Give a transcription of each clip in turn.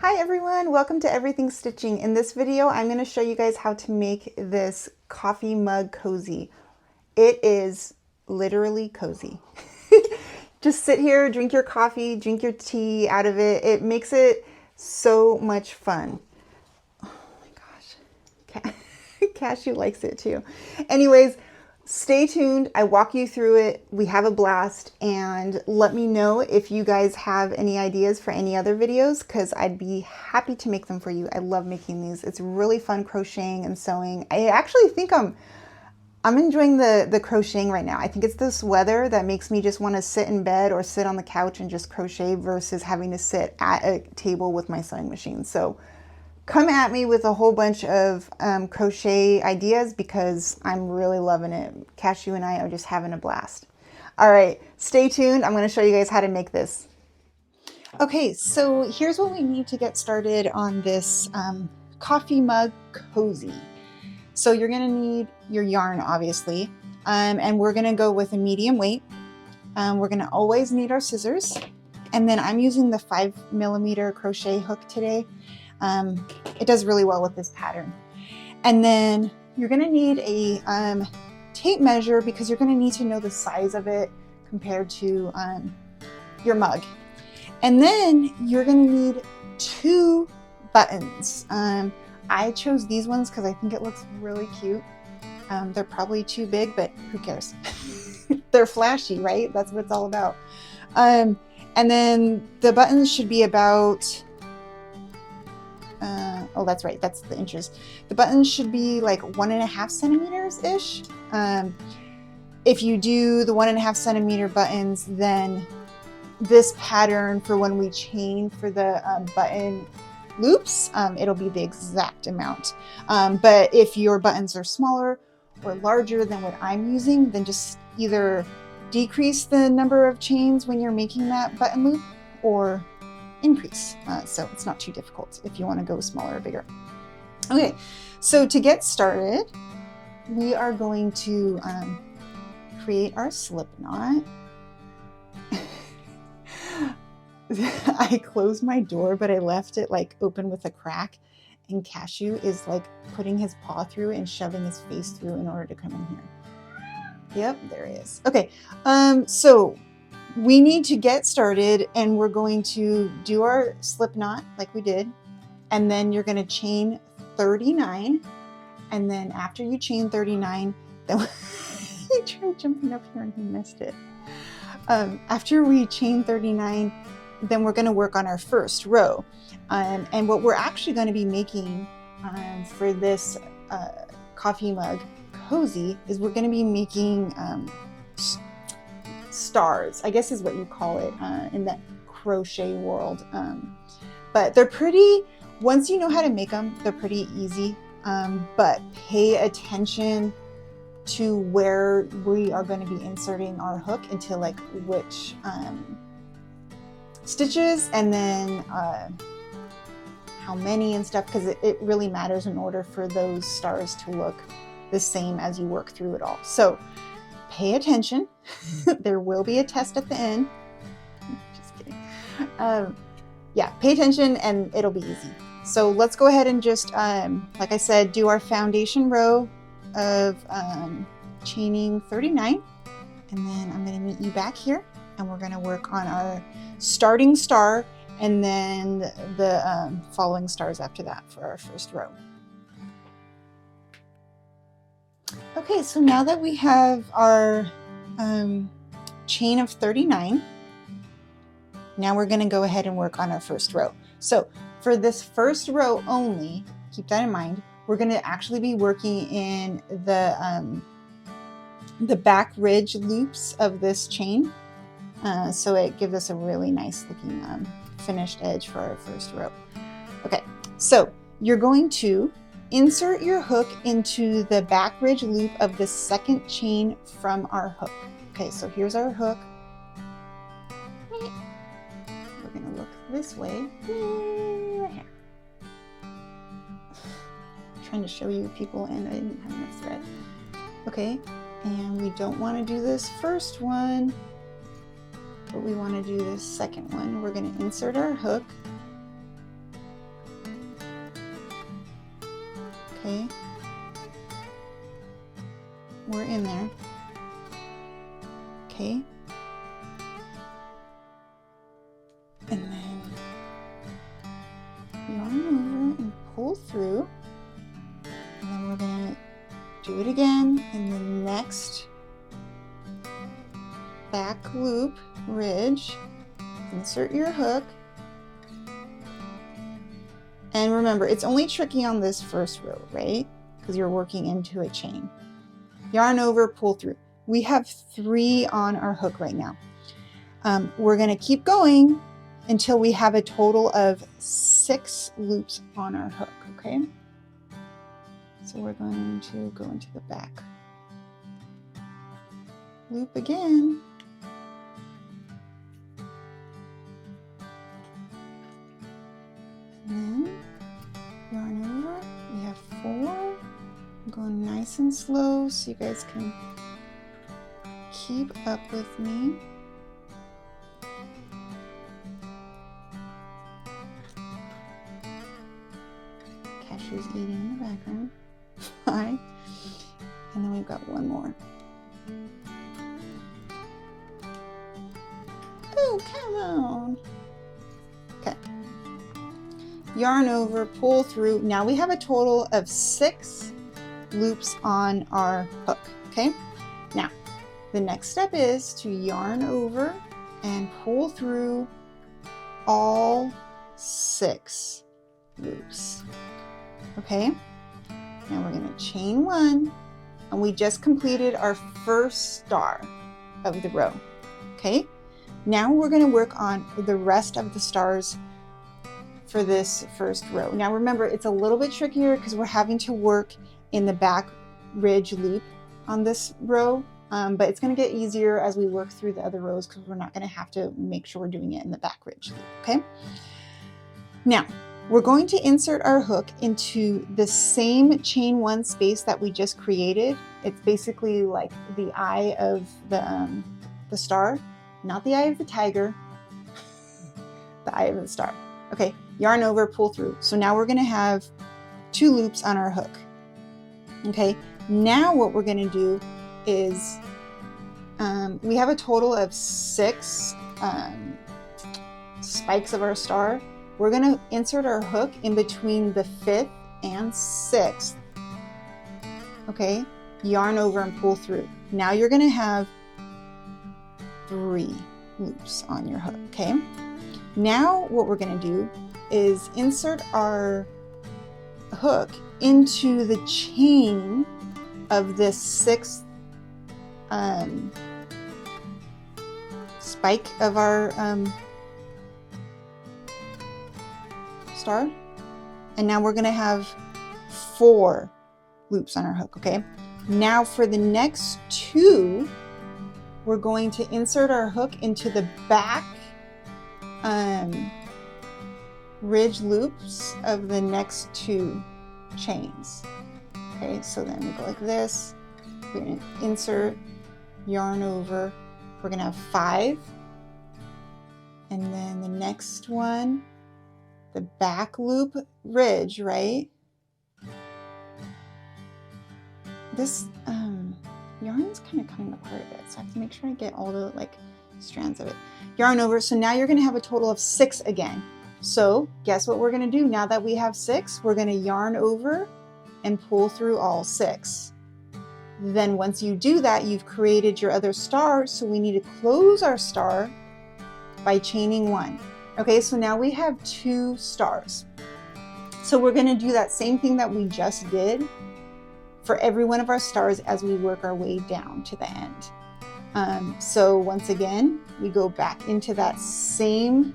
Hi everyone, welcome to Everything Stitching. In this video, I'm going to show you guys how to make this coffee mug cozy. It is literally cozy. Just sit here, drink your coffee, drink your tea out of it. It makes it so much fun. Oh my gosh, Cashew likes it too. Anyways, stay tuned. I walk you through it. We have a blast, and let me know if you guys have any ideas for any other videos because I'd be happy to make them for you. I love making these. It's really fun crocheting and sewing. I actually think I'm enjoying the crocheting right now. I think it's this weather that makes me just want to sit in bed or sit on the couch and just crochet versus having to sit at a table with my sewing machine. So come at me with a whole bunch of crochet ideas because I'm really loving it. Cashew and I are just having a blast. All right, stay tuned. I'm going to show you guys how to make this. Okay, so here's what we need to get started on this coffee mug cozy. So you're going to need your yarn, obviously, and we're going to go with a medium weight. We're going to always need our scissors, and then I'm using the 5mm crochet hook today. It does really well with this pattern. And then you're going to need a tape measure because you're going to need to know the size of it compared to your mug. And then you're going to need 2 buttons. I chose these ones because I think it looks really cute. They're probably too big, but who cares? They're flashy, right? That's what it's all about. And then the buttons should be about oh, that's right, that's the inches. The buttons should be like 1.5 centimeters ish. If you do the 1.5 centimeter buttons, then this pattern for when we chain for the button loops, it'll be the exact amount. But if your buttons are smaller or larger than what I'm using, then just either decrease the number of chains when you're making that button loop or increase. So it's not too difficult if you want to go smaller or bigger. Okay, so to get started, we are going to create our slip knot. I closed my door, but I left it like open with a crack, and Cashew is like putting his paw through it and shoving his face through in order to come in here. Yep, there he is. Okay, so we need to get started, and we're going to do our slip knot like we did, and then you're going to chain 39, and then after you chain 39, then he tried jumping up here and he missed it. After we chain 39, then we're going to work on our first row, and what we're actually going to be making for this coffee mug cozy is we're going to be making stars, I guess is what you call it in that crochet world. But they're pretty, once you know how to make them, they're pretty easy. But pay attention to where we are going to be inserting our hook into like which stitches, and then how many and stuff, because it really matters in order for those stars to look the same as you work through it all. So pay attention. There will be a test at the end. Just kidding. Yeah, pay attention and it'll be easy. So let's go ahead and just, like I said, do our foundation row of chaining 39. And then I'm going to meet you back here, and we're going to work on our starting star and then the following stars after that for our first row. Okay, so now that we have our chain of 39, now we're going to go ahead and work on our first row. So for this first row only, keep that in mind, we're going to actually be working in the back ridge loops of this chain. So it gives us a really nice looking finished edge for our first row. Okay, so you're going to insert your hook into the back ridge loop of the second chain from our hook. Okay, so here's our hook. We're going to look this way. Right here. I'm trying to show you people, and I didn't have enough thread. Okay, and we don't want to do this first one, but we want to do this second one. We're going to insert our hook Okay, we're in there. Okay, and then yarn over and pull through, and then we're gonna do it again in the next back loop ridge. Insert your hook, and remember, it's only tricky on this first row, right? Because you're working into a chain. Yarn over, pull through. We have 3 on our hook right now. We're going to keep going until we have a total of 6 loops on our hook, okay? So we're going to go into the back loop again. And then yarn over. We have 4. I'm going nice and slow so you guys can keep up with me. Cashew's eating in the background. 5. And then we've got 1 more. Oh, come on. Okay. Yarn over, pull through. Now we have a total of 6 loops on our hook, okay? Now, the next step is to yarn over and pull through all 6 loops, okay? Now we're gonna chain 1, and we just completed our first star of the row, okay? Now we're gonna work on the rest of the stars for this first row. Now remember, it's a little bit trickier because we're having to work in the back ridge loop on this row, but it's going to get easier as we work through the other rows because we're not going to have to make sure we're doing it in the back ridge loop, okay? Now, we're going to insert our hook into the same chain 1 space that we just created. It's basically like the eye of the star, not the eye of the tiger, the eye of the star. Okay, yarn over, pull through. So now we're going to have 2 loops on our hook. Okay, now what we're going to do is we have a total of 6 spikes of our star. We're going to insert our hook in between the 5th and 6th. Okay, yarn over and pull through. Now you're going to have 3 loops on your hook. Okay, now what we're going to do is insert our hook into the chain of this 6th spike of our star, and now we're going to have 4 loops on our hook. Okay, now for the next 2, we're going to insert our hook into the back ridge loops of the next 2 chains. Okay, so then we go like this. We're going to insert, yarn over. We're going to have 5, and then the next one, the back loop ridge, right? This yarn's kind of coming apart a bit, so I have to make sure I get all the strands of it. Yarn over. So now you're going to have a total of 6 again. So guess what we're going to do now that we have 6? We're going to yarn over and pull through all 6. Then once you do that, you've created your other star. So we need to close our star by chaining 1. Okay, so now we have 2 stars. So we're going to do that same thing that we just did for every one of our stars as we work our way down to the end. So once again, we go back into that same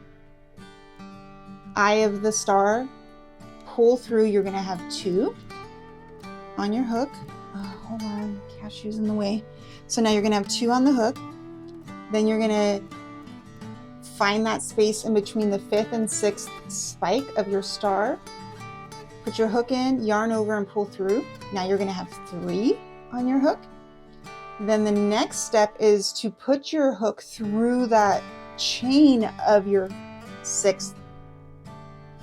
eye of the star, pull through. You're going to have 2 on your hook. Hold on, cashew's in the way. So now you're going to have 2 on the hook. Then you're going to find that space in between the 5th and 6th spike of your star. Put your hook in, yarn over and pull through. Now you're going to have 3 on your hook. Then the next step is to put your hook through that chain of your 6th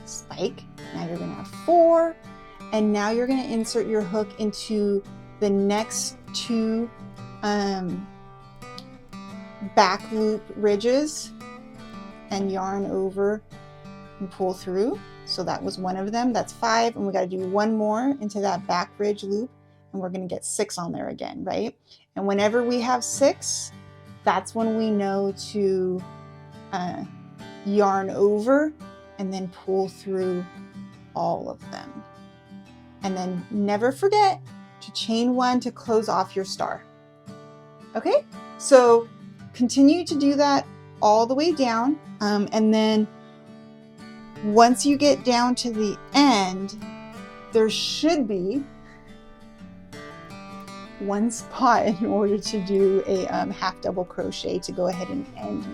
spike. Now you're going to have 4, And now you're going to insert your hook into the next two back loop ridges and yarn over and pull through. So that was one of them. That's 5, and we got to do one more into that back ridge loop, and we're going to get 6 on there again, right? And whenever we have 6, that's when we know to yarn over and then pull through all of them. And then never forget to chain 1 to close off your star. Okay, so continue to do that all the way down, and then once you get down to the end, there should be one spot in order to do a half double crochet to go ahead and end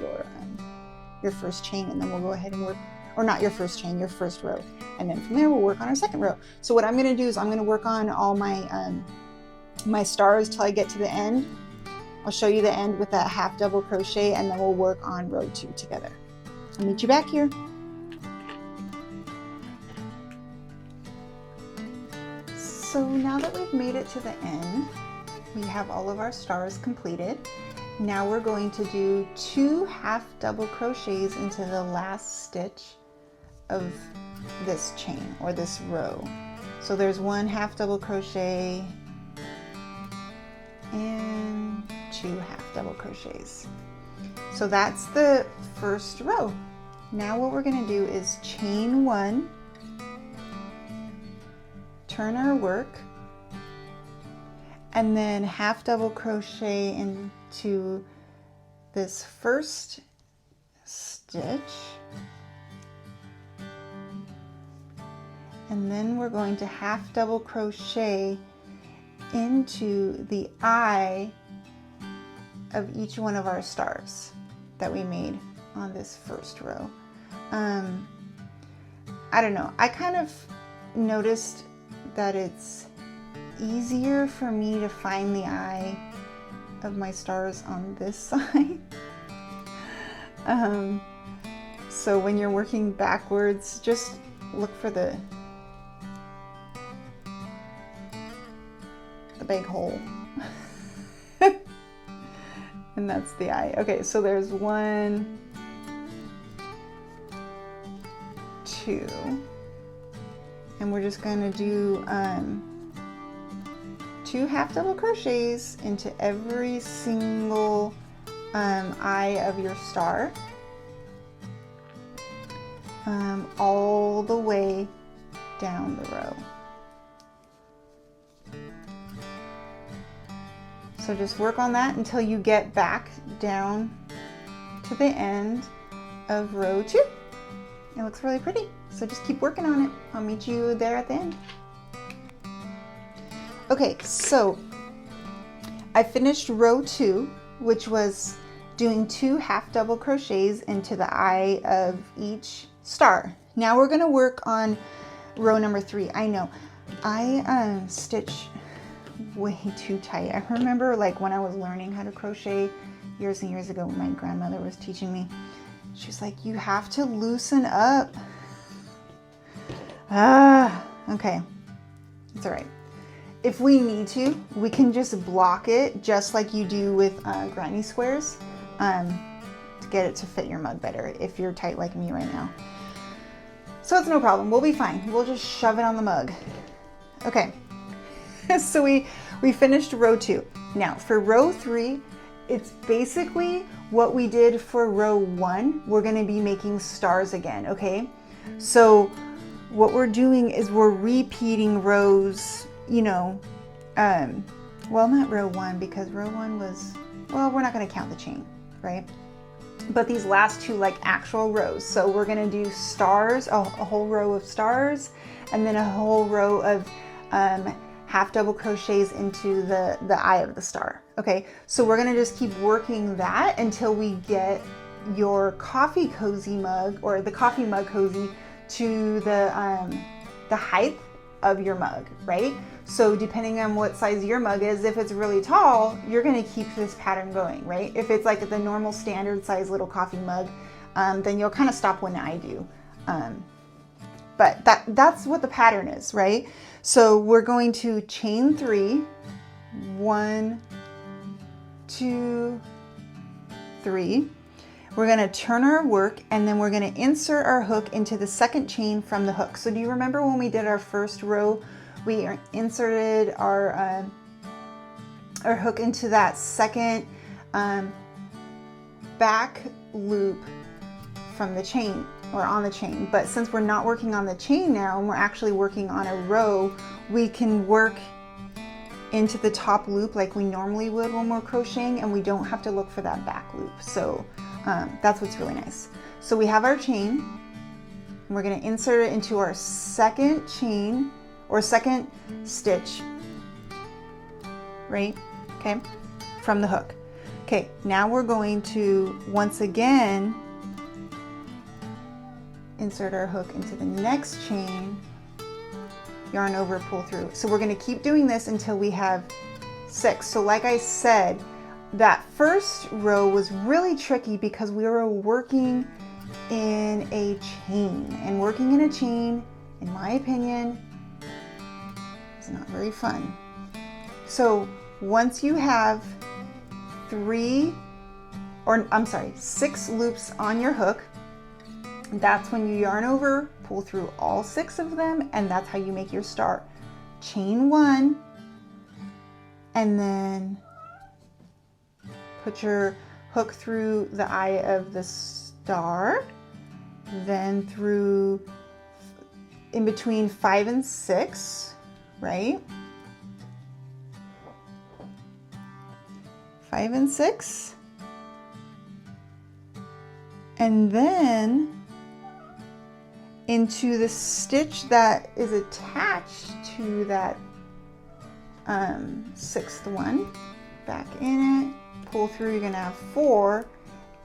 your first chain, and then we'll go ahead and work, or not your first chain, your first row, and then from there we'll work on our second row. So what I'm going to do is I'm going to work on all my my stars till I get to the end. I'll show you the end with that half double crochet, and then we'll work on row 2 together. I'll meet you back here. So now that we've made it to the end, we have all of our stars completed. Now we're going to do 2 half double crochets into the last stitch of this chain or this row. So there's 1 half double crochet and 2 half double crochets. So that's the first row. Now what we're going to do is chain 1, turn our work, and then half double crochet into this first stitch, and then we're going to half double crochet into the eye of each one of our stars that we made on this first row. I don't know, I kind of noticed that it's easier for me to find the eye of my stars on this side. So when you're working backwards, just look for the big hole. And that's the eye. Okay, so there's 1, 2, and we're just going to do 2 half double crochets into every single eye of your star, all the way down the row. So just work on that until you get back down to the end of row 2. It looks really pretty, so just keep working on it. I'll meet you there at the end. Okay, so I finished row 2, which was doing 2 half double crochets into the eye of each star. Now we're going to work on row number 3. I know I stitch way too tight. I remember like when I was learning how to crochet years and years ago when my grandmother was teaching me, she's like, you have to loosen up. Okay, it's all right. If we need to, we can just block it just like you do with granny squares to get it to fit your mug better if you're tight like me right now. So it's no problem, we'll be fine. We'll just shove it on the mug. Okay, so we finished row 2. Now for row 3, it's basically what we did for row 1. We're gonna be making stars again, okay? So what we're doing is we're repeating rows, you know, well, not row 1 because row 1 was, well, we're not gonna count the chain, right? But these last 2 like actual rows. So we're gonna do stars, a whole row of stars, and then a whole row of half double crochets into the eye of the star. Okay, so we're gonna just keep working that until we get your coffee cozy mug or the coffee mug cozy to the height of your mug, right? So depending on what size your mug is, if it's really tall, you're gonna keep this pattern going, right? If it's like the normal standard size little coffee mug, then you'll kind of stop when I do. But but that's what the pattern is, right? So we're going to chain 3, 1, 2, 3. We're going to turn our work, and then we're going to insert our hook into the second chain from the hook. So do you remember when we did our first row, we inserted our hook into that second back loop from the chain, or on the chain? But since we're not working on the chain now and we're actually working on a row, we can work into the top loop like we normally would when we're crocheting, and we don't have to look for that back loop. So that's what's really nice. So we have our chain, and we're going to insert it into our second chain, or second stitch, right? Okay, from the hook. Okay, now we're going to once again insert our hook into the next chain, yarn over, pull through. So we're going to keep doing this until we have 6. So like I said, that first row was really tricky because we were working in a chain, and working in a chain, in my opinion, is not very fun. So once you have 6 loops on your hook, that's when you yarn over, pull through all 6 of them, and that's how you make your star. Chain 1, and then put your hook through the eye of the star, then through in between 5 and 6, right? 5 and 6, and then into the stitch that is attached to that 6th one, back in it, pull through. You're gonna have 4,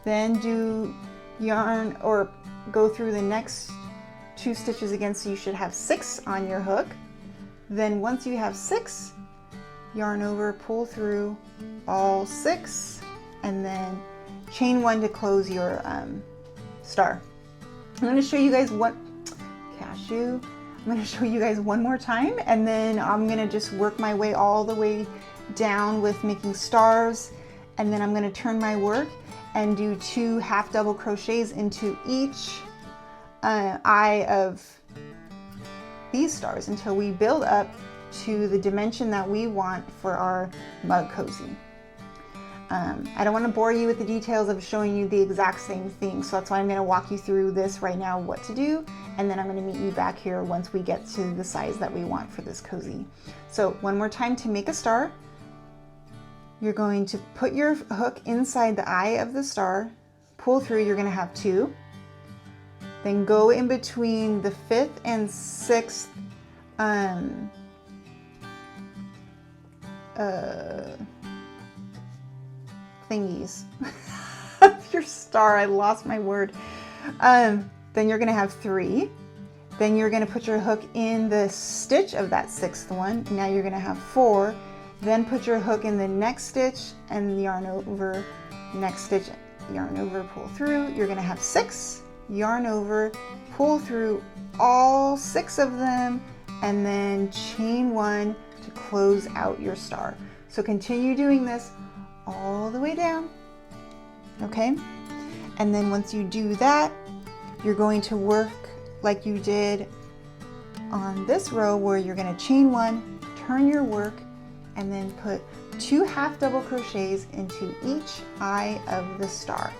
then do yarn or go through the next 2 stitches again, so you should have 6 on your hook. Then once you have 6, yarn over, pull through all 6, and then chain 1 to close your star. I'm going to show you guys I'm going to show you guys one more time, and then I'm going to just work my way all the way down with making stars, and then I'm going to turn my work and do 2 half double crochets into each eye of these stars until we build up to the dimension that we want for our mug cozy. I don't want to bore you with the details of showing you the exact same thing, so that's why I'm going to walk you through this right now, what to do, and then I'm going to meet you back here once we get to the size that we want for this cozy. So one more time, to make a star, you're going to put your hook inside the eye of the star, pull through, you're going to have 2, then go in between the 5th and 6th thingies of your star. I lost my word. Then you're gonna have 3. Then you're gonna put your hook in the stitch of that 6th one. Now you're gonna have 4. Then put your hook in the next stitch and yarn over, next stitch, yarn over, pull through. You're gonna have 6, yarn over, pull through all 6 of them, and then chain 1 to close out your star. So continue doing this all the way down, okay? And then once you do that, you're going to work like you did on this row, where you're going to chain 1, turn your work, and then put 2 half double crochets into each eye of the star.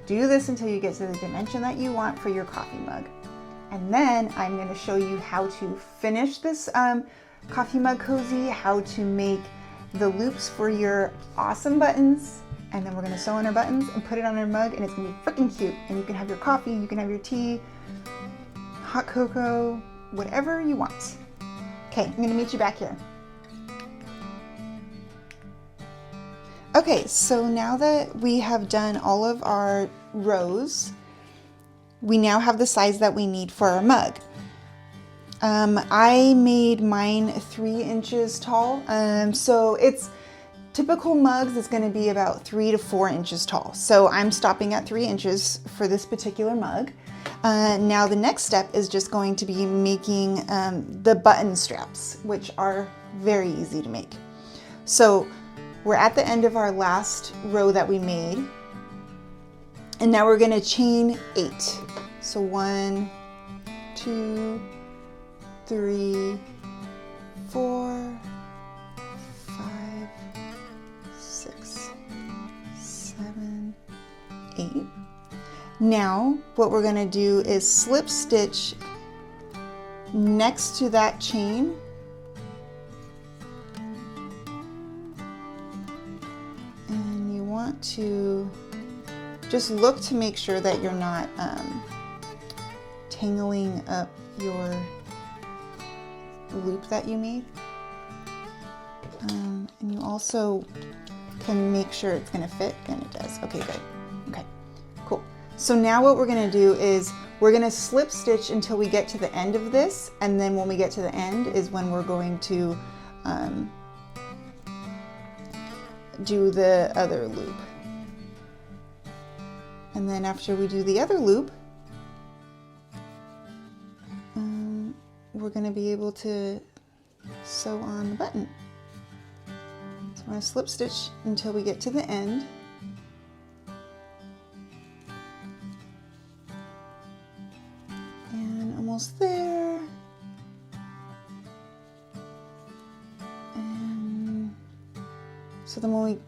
Do this until you get to the dimension that you want for your coffee mug. And then I'm going to show you how to finish this coffee mug cozy, how to make the loops for your awesome buttons, and then we're going to sew on our buttons and put it on our mug, and it's going to be freaking cute. And you can have your coffee, you can have your tea, hot cocoa, whatever you want. Okay, I'm going to meet you back here. Okay, so now that we have done all of our rows, we now have the size that we need for our mug. I made mine 3 inches tall, so it's typical mugs, it's going to be about 3 to 4 inches tall. So I'm stopping at 3 inches for this particular mug. Now the next step is just going to be making the button straps, which are very easy to make. So we're at the end of our last row that we made, and now we're going to chain 8. So 1, 2, 3, 4, 5, 6, 7, 8. Now what we're going to do is slip stitch next to that chain, and you want to just look to make sure that you're not tangling up your loop that you made, and you also can make sure it's going to fit, and it does. Okay, good. Okay, cool. So now what we're going to do is we're going to slip stitch until we get to the end of this, and then when we get to the end is when we're going to do the other loop. And then after we do the other loop, we're going to be able to sew on the button. So I'm going to slip stitch until we get to the end. And almost there. And so then when we,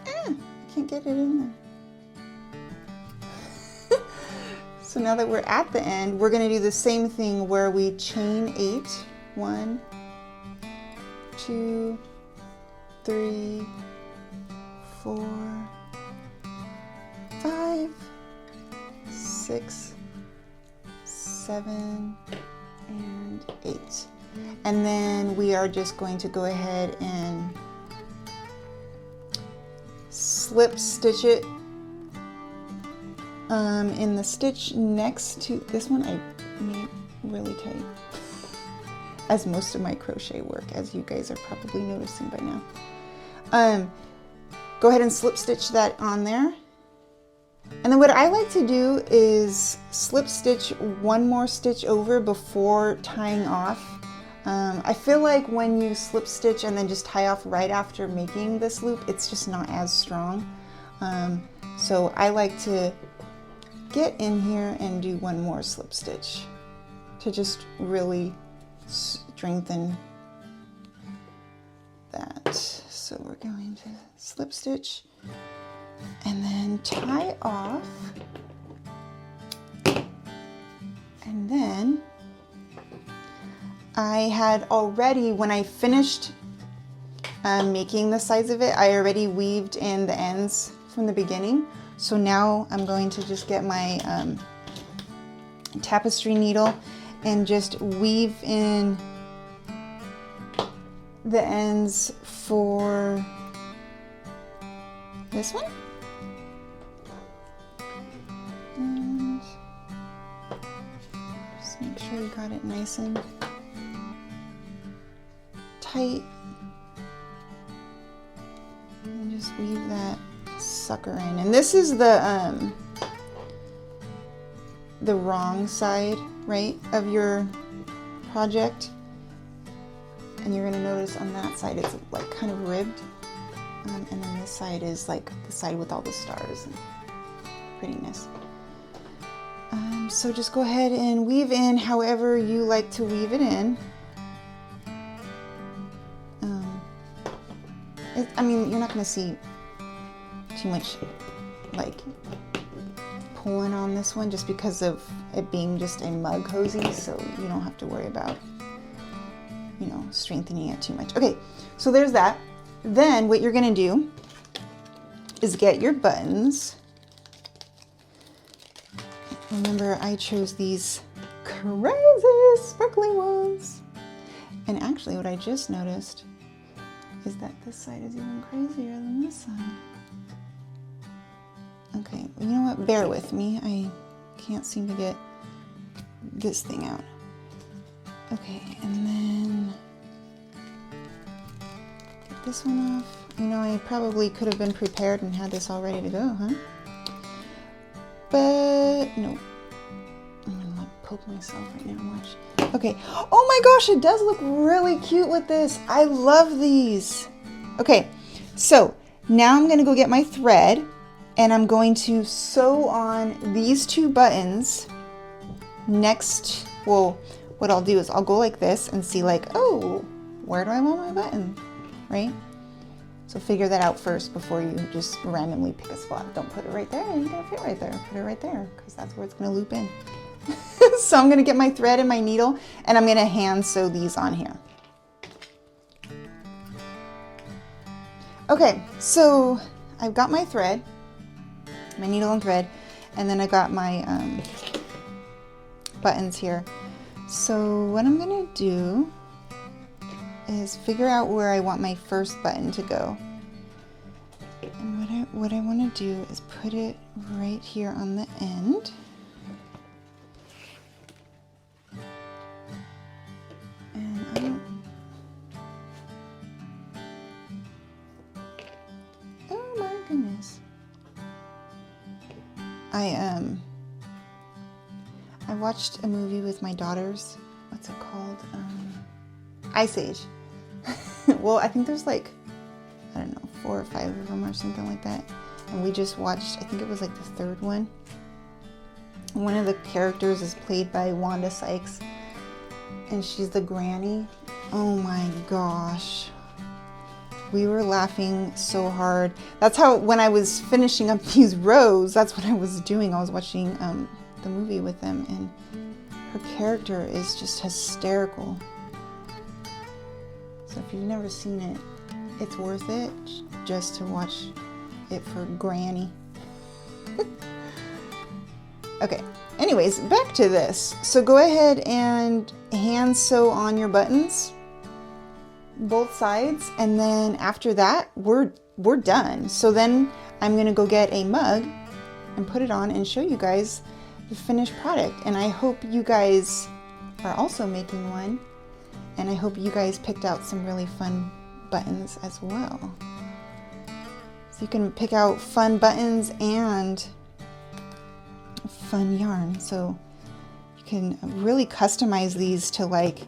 I can't get it in there. So now that we're at the end, we're going to do the same thing where we chain 8. 1, 2, 3, 4, 5, 6, 7, and 8. And then we are just going to go ahead and slip stitch it in the stitch next to this one. I made really tight, as most of my crochet work, as you guys are probably noticing by now. Go ahead and slip stitch that on there. And then what I like to do is slip stitch one more stitch over before tying off. I feel like when you slip stitch and then just tie off right after making this loop, it's just not as strong. So I like to get in here and do one more slip stitch to just really strengthen that. So we're going to slip stitch and then tie off, and then I had already, when I finished making the size of it, I already weaved in the ends from the beginning. So now I'm going to just get my tapestry needle and just weave in the ends for this one. And just make sure you got it nice and tight. And just weave that sucker in. And this is the wrong side, right, of your project. And you're going to notice on that side it's like kind of ribbed. And then this side is like the side with all the stars and prettiness. So just go ahead and weave in however you like to weave it in. I mean, you're not going to see too much like pulling on this one just because of it being just a mug cozy, so you don't have to worry about, you know, strengthening it too much. Okay, so there's that. Then what you're going to do is get your buttons. Remember, I chose these crazy sparkly ones. And actually what I just noticed is that this side is even crazier than this side. Okay, you know what? Bear with me. I can't seem to get this thing out. Okay, and then get this one off. You know, I probably could have been prepared and had this all ready to go, huh? But no. poke myself right now, watch. Okay, oh my gosh, it does look really cute with this. I love these. Okay, so now I'm gonna go get my thread and I'm going to sew on these 2 buttons next. Well, what I'll do is I'll go like this and see like, oh, where do I want my button, right? So figure that out first before you just randomly pick a spot. Don't put it right there, it ain't gonna fit right there. Put it right there, because that's where it's gonna loop in. So I'm gonna get my thread and my needle, and I'm gonna hand sew these on here. Okay, so I've got my thread, my needle and thread, and then I got my buttons here. So what I'm gonna do is figure out where I want my first button to go. And what I want to do is put it right here on the end. And oh my goodness. I watched a movie with my daughters. What's it called? Ice Age. Well, I think there's like, I don't know, 4 or 5 of them or something like that. And we just watched, I think it was like the 3rd one. One of the characters is played by Wanda Sykes, and she's the granny. Oh my gosh. We were laughing so hard. That's how, when I was finishing up these rows, that's what I was doing. I was watching the movie with them, and her character is just hysterical. So if you've never seen it, it's worth it just to watch it for Granny. Okay, anyways, back to this. So go ahead and hand sew on your buttons, both sides, and then after that, we're done. So then I'm gonna go get a mug and put it on and show you guys the finished product. And I hope you guys are also making one. And I hope you guys picked out some really fun buttons as well. So you can pick out fun buttons and fun yarn. So you can really customize these to like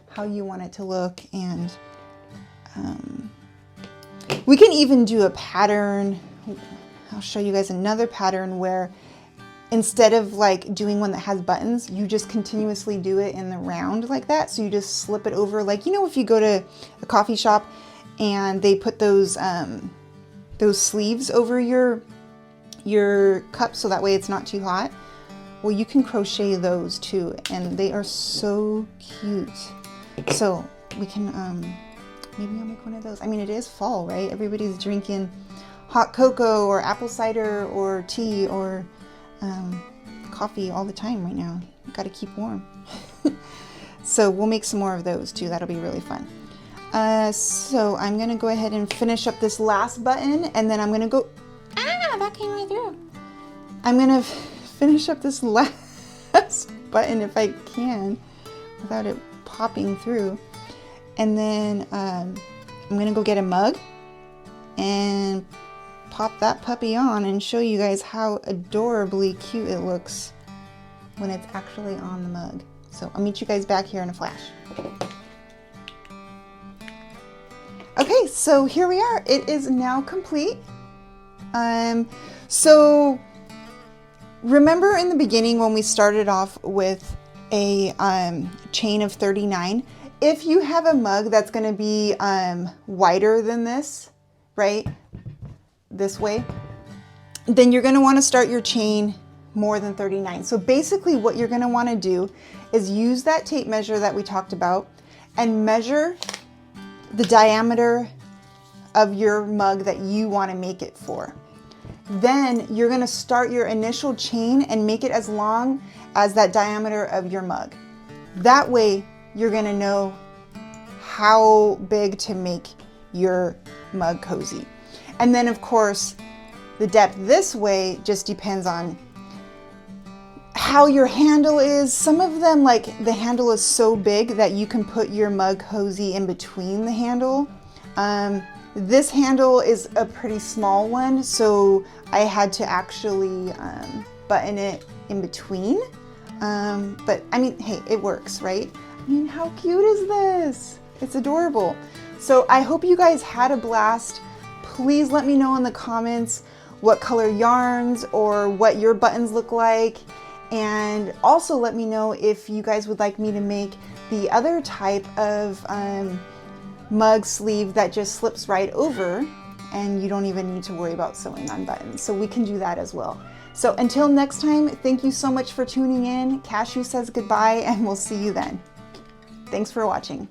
how you want it to look. And we can even do a pattern. I'll show you guys another pattern where instead of like doing one that has buttons, you just continuously do it in the round like that. So you just slip it over, like, you know, if you go to a coffee shop and they put those sleeves over your cup so that way it's not too hot. Well, you can crochet those too, and they are so cute. So we can, maybe I'll make one of those. I mean, it is fall, right? Everybody's drinking hot cocoa or apple cider or tea or coffee all the time right now. Got to keep warm. So we'll make some more of those too. That'll be really fun. So I'm gonna go ahead and finish up this last button, and then I'm gonna go, that came right through. I'm gonna finish up this last button if I can without it popping through. And then I'm gonna go get a mug and pop that puppy on and show you guys how adorably cute it looks when it's actually on the mug. So I'll meet you guys back here in a flash. Okay, so here we are. It is now complete. So remember in the beginning when we started off with a chain of 39, if you have a mug that's going to be wider than this, right, this way, then you're going to want to start your chain more than 39. So basically what you're going to want to do is use that tape measure that we talked about and measure the diameter of your mug that you want to make it for. Then you're going to start your initial chain and make it as long as that diameter of your mug. That way you're going to know how big to make your mug cozy. And then of course the depth this way just depends on how your handle is. Some of them, like the handle is so big that you can put your mug cozy in between the handle. This handle is a pretty small one, so I had to actually button it in between. But I mean, hey, it works, right? I mean, how cute is this? It's adorable. So I hope you guys had a blast. Please let me know in the comments what color yarns or what your buttons look like. And also let me know if you guys would like me to make the other type of mug sleeve that just slips right over and you don't even need to worry about sewing on buttons. So we can do that as well. So until next time, thank you so much for tuning in. Cashew says goodbye and we'll see you then. Thanks for watching.